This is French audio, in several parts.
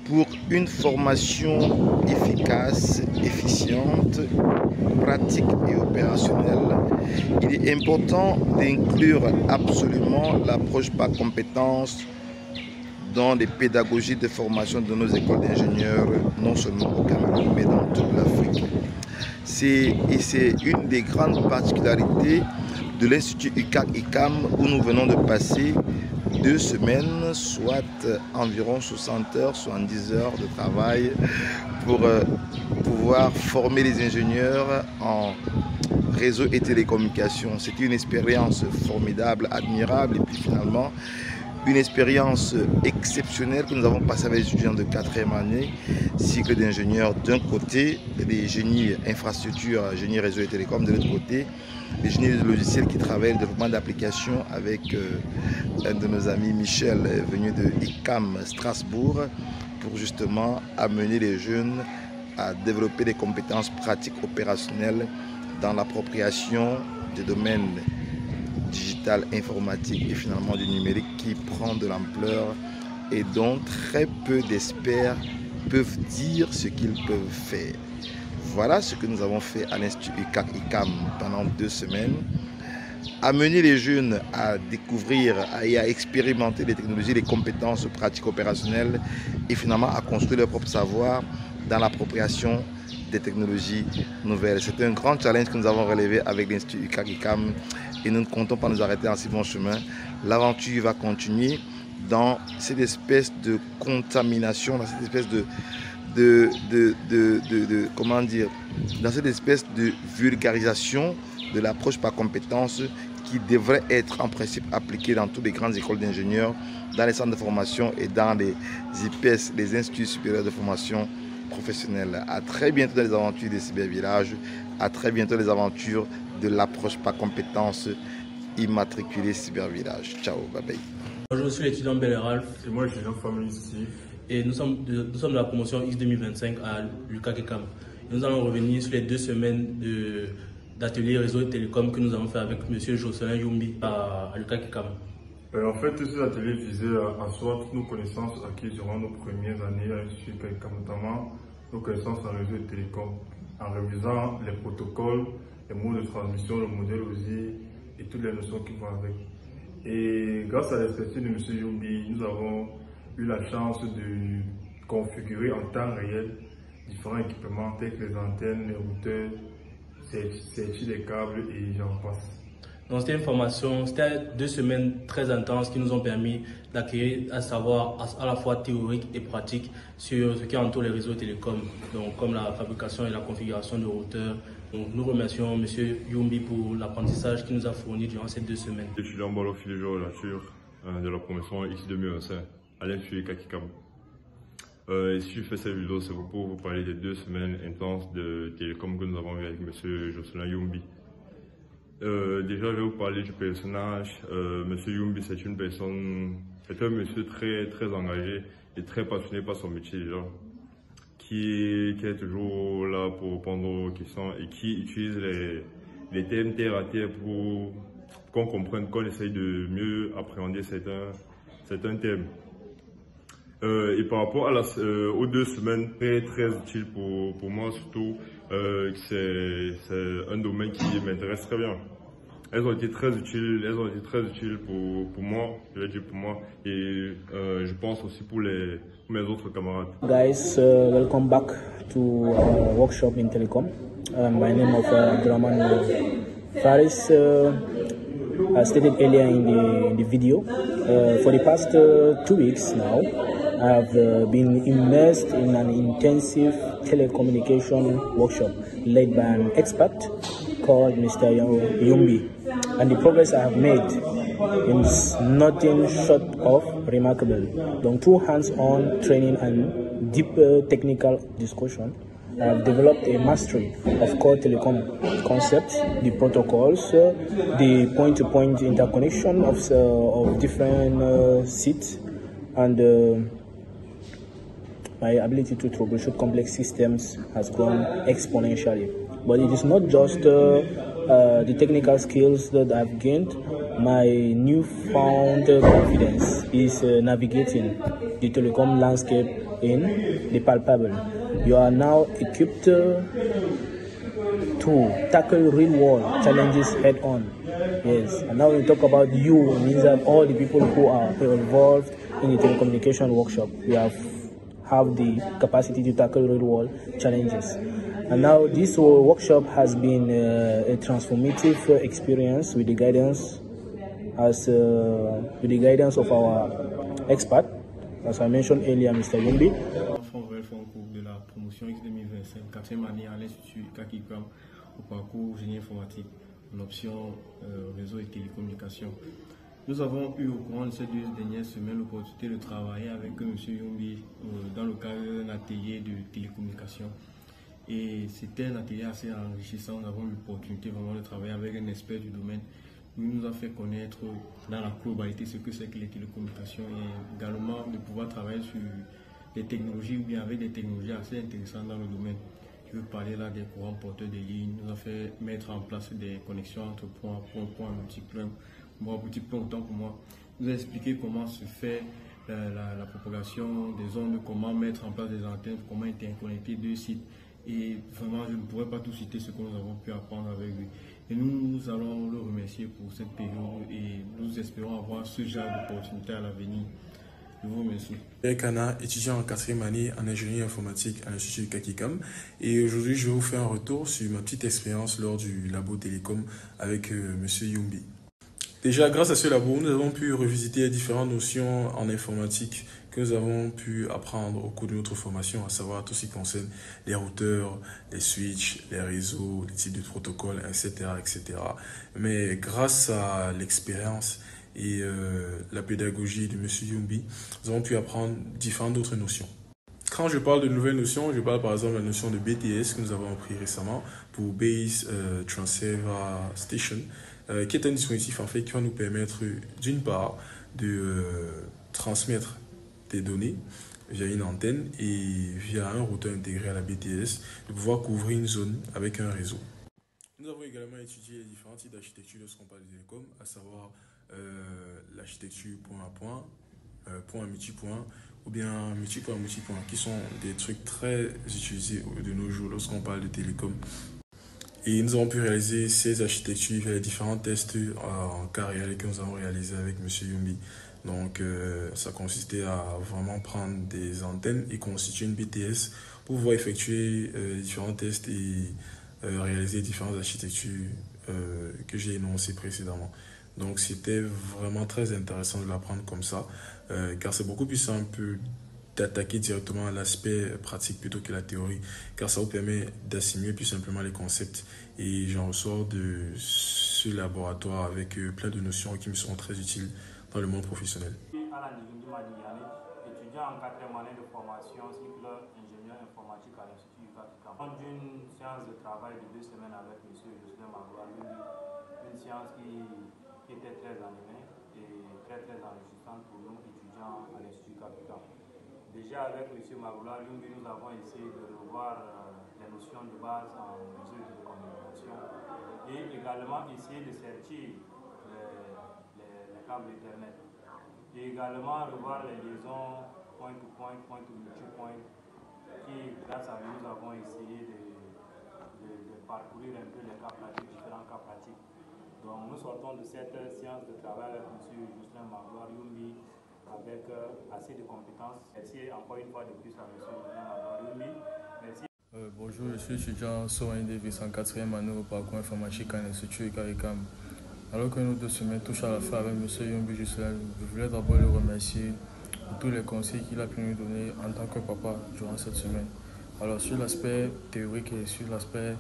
Pour une formation efficace, efficiente, pratique et opérationnelle, il est important d'inclure absolument l'approche par compétences dans les pédagogies de formation de nos écoles d'ingénieurs, non seulement au Cameroun, mais dans toute l'Afrique. C'est une des grandes particularités de l'Institut UCAC-ICAM où nous venons de passer 2 semaines, soit environ 60 heures, 70 heures de travail pour pouvoir former les ingénieurs en réseau et télécommunications. C'était une expérience formidable, admirable et puis finalement une expérience exceptionnelle que nous avons passée avec les étudiants de 4e année, cycle d'ingénieurs d'un côté, les génies infrastructures, génie réseau et télécom de l'autre côté, les génies de logiciels qui travaillent le développement d'applications avec un de nos amis, Michel, venu de ICAM Strasbourg, pour justement amener les jeunes à développer des compétences pratiques opérationnelles dans l'appropriation des domaines digital, informatique et finalement du numérique qui prend de l'ampleur et dont très peu d'experts peuvent dire ce qu'ils peuvent faire. Voilà ce que nous avons fait à l'Institut UCAC-ICAM pendant 2 semaines. Amener les jeunes à découvrir et à expérimenter les technologies, les compétences pratiques opérationnelles et finalement à construire leur propre savoir dans l'appropriation des technologies nouvelles. C'est un grand challenge que nous avons relevé avec l'Institut UCAC-ICAM et nous ne comptons pas nous arrêter en si bon chemin. L'aventure va continuer dans cette espèce de contamination, dans cette espèce comment dire, dans cette espèce de vulgarisation de l'approche par compétences qui devrait être en principe appliquée dans toutes les grandes écoles d'ingénieurs, dans les centres de formation et dans les IPS, les instituts supérieurs de formation professionnelle. À très bientôt dans les aventures des cybervillages, à très bientôt les aventures de l'approche par compétences immatriculée cybervillage. Ciao, bye bye. Bonjour, je suis l'étudiant Belleralf. Et moi, l'étudiant Famille Steve. Et nous sommes de la promotion X 2025 à l'UCAC-ICAM. Nous allons revenir sur les 2 semaines d'atelier réseau et télécom que nous avons fait avec M. Jocelyn Youmbi à l'UCAC-ICAM. En fait, ces ateliers visaient à asseoir toutes nos connaissances acquises durant nos premières années à l'Institut UCAC-ICAM, notamment nos connaissances en réseau et télécom, en révisant les protocoles, les modes de transmission, le modèle OSI et toutes les notions qui vont avec. Et grâce à l'expertise de M. Youmbi, nous avons eu la chance de configurer en temps réel différents équipements tels que les antennes, les routeurs, sertis des câbles et j'en passe. Donc c'était une formation, c'était 2 semaines très intenses qui nous ont permis d'acquérir un savoir à la fois théorique et pratique sur ce qui entoure les réseaux télécoms, donc comme la fabrication et la configuration de routeurs. Donc nous remercions M. Youmbi pour l'apprentissage qu'il nous a fourni durant ces 2 semaines. Je suis en bolo philologie de la promotion X 2025 à l'Institut UCAC-ICAM. Si je fais cette vidéo, c'est pour vous parler des 2 semaines intenses de télécom que nous avons eu avec M. Jocelyn Youmbi. Déjà, je vais vous parler du personnage. M. Youmbi, c'est un monsieur très engagé et très passionné par son métier déjà, qui est toujours là pour répondre aux questions et qui utilise les thèmes terre à terre pour qu'on comprenne, qu'on essaye de mieux appréhender certains thèmes. Et par rapport aux 2 semaines, très utile pour moi surtout, c'est un domaine qui m'intéresse très bien. Elles ont été très utiles pour moi, je vais dire pour moi, et je pense aussi pour mes autres camarades. Guys, welcome back to our workshop in telecom. My name of Abdurrahman Faris. As stated earlier in the video, for the past 2 weeks now, I've been immersed in an intensive telecommunication workshop led by an expert called Mr. Youmbi, and the progress I have made is nothing short of remarkable. Donc, through hands-on training and deep technical discussion, I have developed a mastery of core telecom concepts, the protocols, the point-to-point interconnection of different seats, and my ability to troubleshoot complex systems has grown exponentially. But it is not just the technical skills that I've gained. My newfound confidence is navigating the telecom landscape in the palpable. You are now equipped to tackle real-world challenges head-on. Yes, and now we talk about you, it means that all the people who are involved in the telecommunication workshop, we have the capacity to tackle real-world challenges. And now this workshop has been a transformative experience with the guidance of our expert, as I mentioned earlier, Mr. Yumbi. De la promotion X2025, 4e année à l'Institut Kakikam au parcours génie informatique, en option réseau et télécommunications. Nous avons eu au courant de ces 2 dernières semaines l'opportunité de travailler avec M. Yumbi dans le cadre d'un atelier de télécommunications. Et c'était un atelier assez enrichissant. Nous avons eu l'opportunité vraiment de travailler avec un expert du domaine. Il nous a fait connaître dans la globalité ce que c'est que les télécommunications et également de pouvoir travailler sur des technologies ou bien avec des technologies assez intéressantes dans le domaine. Je veux parler là des courants porteurs des lignes. Nous a fait mettre en place des connexions entre point, multipoint, autant pour moi. Nous a expliqué comment se fait la propagation des ondes, comment mettre en place des antennes, comment interconnecter 2 sites. Et vraiment, je ne pourrais pas tout citer ce que nous avons pu apprendre avec lui. Et nous allons le remercier pour cette période et nous espérons avoir ce genre d'opportunité à l'avenir. Je vous remercie. Eric Anna, étudiant en 4e année en ingénierie informatique à l'Institut Kakikam. Et aujourd'hui, je vais vous faire un retour sur ma petite expérience lors du labo télécom avec M. Yumbi. Déjà, grâce à ce labo, nous avons pu revisiter les différentes notions en informatique que nous avons pu apprendre au cours de notre formation, à savoir tout ce qui concerne les routeurs, les switches, les réseaux, les types de protocoles, etc. etc. Mais grâce à l'expérience et la pédagogie de M. Yumbi, nous avons pu apprendre différentes autres notions. Quand je parle de nouvelles notions, je parle par exemple de la notion de BTS que nous avons appris récemment pour Base Transceiver Station, qui est un dispositif en fait qui va nous permettre d'une part de transmettre des données via une antenne et via un routeur intégré à la BTS, de pouvoir couvrir une zone avec un réseau. Nous avons également étudié les différents types d'architecture lorsqu'on parle de télécom, à savoir l'architecture point à point, point à multipoint, ou bien multipoint à multipoint, qui sont des trucs très utilisés de nos jours lorsqu'on parle de télécom. Et nous avons pu réaliser ces architectures via les différents tests en cas réel que nous avons réalisé avec M. Yumbi. Donc, ça consistait à vraiment prendre des antennes et constituer une BTS pour pouvoir effectuer différents tests et réaliser différentes architectures que j'ai énoncées précédemment. Donc, c'était vraiment très intéressant de l'apprendre comme ça, car c'est beaucoup plus simple d'attaquer directement à l'aspect pratique plutôt que la théorie, car ça vous permet d'assimiler plus simplement les concepts. Et j'en ressors de ce laboratoire avec plein de notions qui me seront très utiles dans le monde professionnel. Étudiant en 4e année de formation cycle ingénieur informatique à l'Institut Kakikam. D'une séance de travail de 2 semaines avec M. Jocelyn Magloire, une séance qui était très animée et très enrichissante pour nous étudiants à l'Institut Kakikam. Déjà avec M. Magloire, nous avons essayé de revoir les notions de base en réseau de communication et également essayer de sortir les câbles Ethernet. Et également revoir les liaisons point to multipoint qui, grâce à nous, avons essayé de parcourir un peu les cas pratiques, différents cas pratiques. Donc nous sortons de cette séance de travail avec M. Jocelyn Magloire Yumbi avec assez de compétences. Merci encore une fois de plus à M. Jocelyn Magloire Yumbi. Merci. Bonjour, je suis étudiant Sorin Davis en 4e année au parcours informatique à l'Institut Kakikam. Alors que nos 2 semaines touchent à la fin avec M. Yumbi Jocelyn, je voulais d'abord le remercier pour tous les conseils qu'il a pu nous donner en tant que papa durant cette semaine. Alors sur l'aspect théorique et sur l'aspect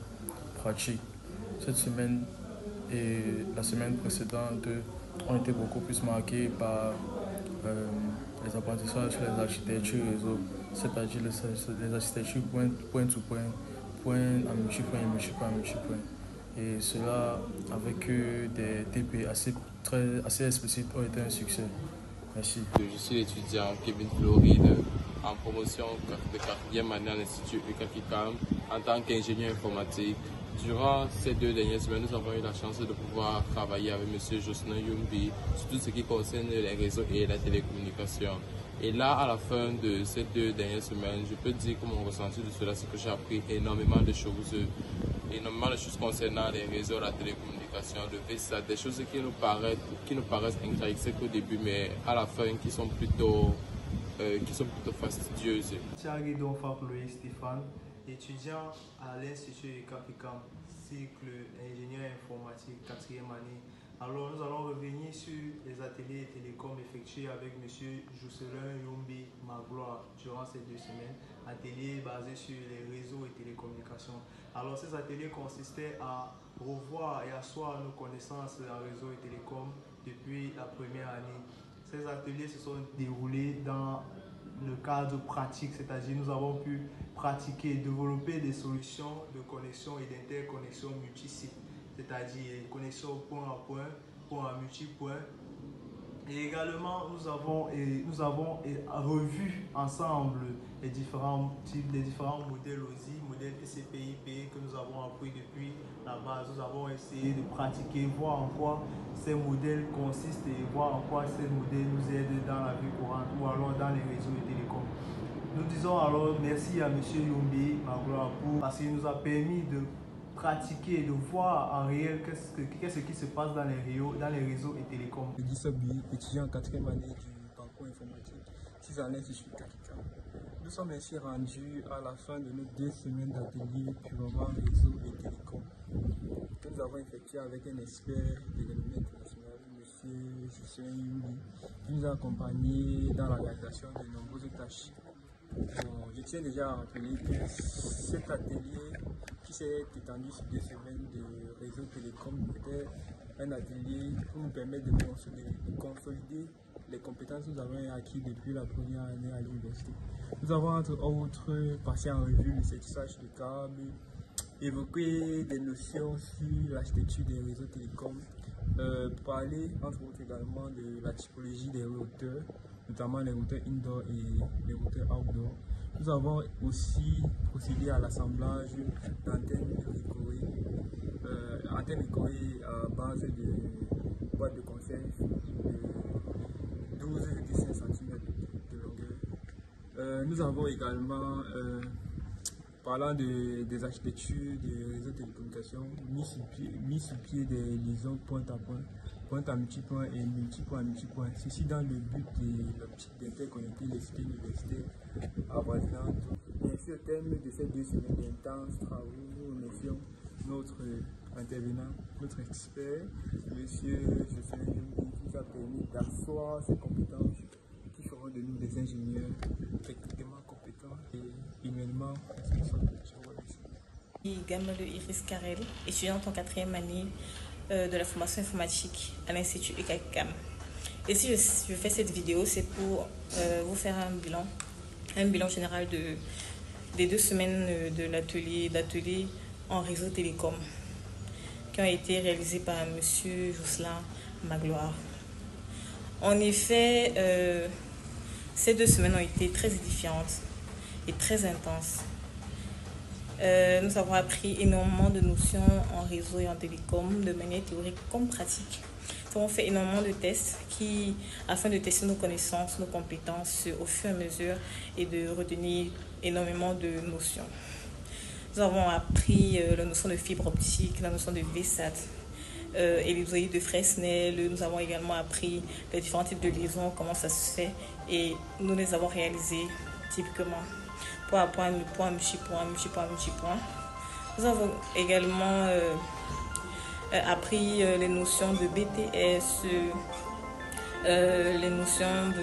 pratique, cette semaine et la semaine précédente ont été beaucoup plus marquées par les apprentissages sur les architectures réseau, c'est-à-dire les architectures point to point, point à multipoint et multipoint à multipoint. Et cela, avec des TP assez explicites, ont été un succès. Merci. Je suis l'étudiant Kevin Floride en promotion de 4e année à l'Institut Kakikam en tant qu'ingénieur informatique. Durant ces 2 dernières semaines, nous avons eu la chance de pouvoir travailler avec M. Jocelyn Yumbi sur tout ce qui concerne les réseaux et la télécommunication. Et là, à la fin de ces 2 dernières semaines, je peux dire que mon ressenti de cela, c'est que j'ai appris énormément de choses concernant les réseaux, la télécommunication, le VSAT, des choses qui nous paraissent intrinsèques au début, mais à la fin qui sont plutôt fastidieuses. Thierry Donfak Loïc Stéphane, étudiant à l'Institut Capicam, cycle ingénieur informatique 4e année. Alors nous allons revenir sur les ateliers télécom effectués avec M. Jocelyn Youmbi Magloire durant ces 2 semaines, ateliers basés sur les réseaux et télécommunications. Alors ces ateliers consistaient à revoir et asseoir nos connaissances en réseau et télécom depuis la première année. Ces ateliers se sont déroulés dans le cadre pratique, c'est-à-dire nous avons pu pratiquer et développer des solutions de connexion et d'interconnexion multi-sites, c'est-à-dire connexion point à point, point à multi-point. Et également, nous avons revu ensemble les différents modèles OSI, modèles TCP/IP que nous avons appris depuis la base. Nous avons essayé de pratiquer, voir en quoi ces modèles consistent et voir en quoi ces modèles nous aident dans la vie courante ou alors dans les réseaux et télécoms. Nous disons alors merci à M. Youmbi Magloire parce qu'il nous a permis de pratiquer, de voir en réel qu'est-ce qui se passe dans les réseaux et télécoms. Je dis Sabi, étudiant en 4e année du parcours informatique, 6 années je suis Kakika. Nous sommes ainsi rendus à la fin de nos 2 semaines d'atelier purement réseau et télécom. Nous avons effectué avec un expert de renommée internationale, M. Jocelyn Youmbi, qui nous a accompagnés dans la réalisation de nombreuses tâches. Je tiens déjà à rappeler que cet atelier qui s'est étendu sur 2 semaines de réseau télécom était un atelier pour nous permettre de consolider les compétences que nous avons acquises depuis la première année à l'université. Nous avons entre autres passé en revue le certifiage de câbles, évoqué des notions sur l'architecture des réseaux télécoms, parler entre autres également de la typologie des routeurs, notamment les routeurs indoor et les routeurs outdoor. Nous avons aussi procédé à l'assemblage d'antennes écorées à base de boîtes de conserve de 12,5 cm de longueur. Nous avons également, parlant des architectures des réseaux de télécommunications, mis sur pied des liaisons point à point, point à multipoint et multipoint à multipoint. Ceci dans le but d'interconnecter les cités universitaires avoisinantes. Et ainsi, au terme de ces 2 semaines d'intenses travaux, nous remercions notre intervenant, notre expert, M. Jocelyn Youmbi, qui nous a permis d'asseoir ses compétences qui feront de nous des ingénieurs techniquement compétents et humainement responsables. Gamelou Iris Karel, étudiante en 4e année de la formation informatique à l'Institut UCACAM. Et si je fais cette vidéo, c'est pour vous faire un bilan général des 2 semaines de l'atelier en réseau télécom qui ont été réalisés par M. Jocelyn Magloire. En effet, ces 2 semaines ont été très édifiantes et très intenses. Nous avons appris énormément de notions en réseau et en télécom, de manière théorique comme pratique. Nous avons fait énormément de tests afin de tester nos connaissances, nos compétences au fur et à mesure et de retenir énormément de notions. Nous avons appris la notion de fibre optique, la notion de VSAT et les oreilles de Fresnel. Nous avons également appris les différents types de liaisons, comment ça se fait, et nous les avons réalisés typiquement. Point à point, point, multipoint, multipoint, multipoint. Nous avons également appris les notions de BTS, les notions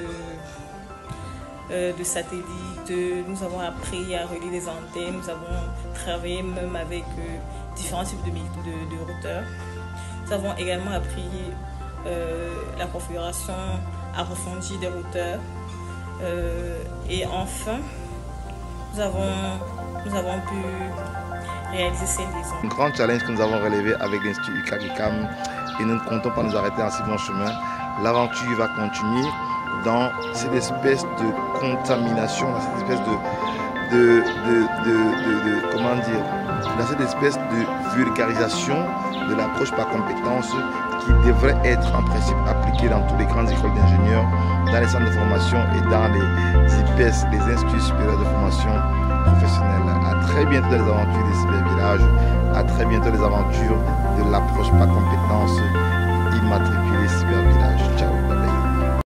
de satellite. Nous avons appris à relier des antennes. Nous avons travaillé même avec différents types de routeurs. Nous avons également appris la configuration approfondie des routeurs. Et enfin, nous avons pu réaliser ces liaisons. Un grand challenge que nous avons relevé avec l'Institut UCACAM et nous ne comptons pas nous arrêter en si bon chemin. L'aventure va continuer dans cette espèce de contamination, dans cette espèce dans cette espèce de vulgarisation de l'approche par compétence qui devrait être en principe appliqué dans toutes les grandes écoles d'ingénieurs, dans les centres de formation et dans les IPS, les instituts supérieurs de formation professionnelle. À très bientôt dans les aventures des cybervillages, à très bientôt les aventures de l'approche par compétences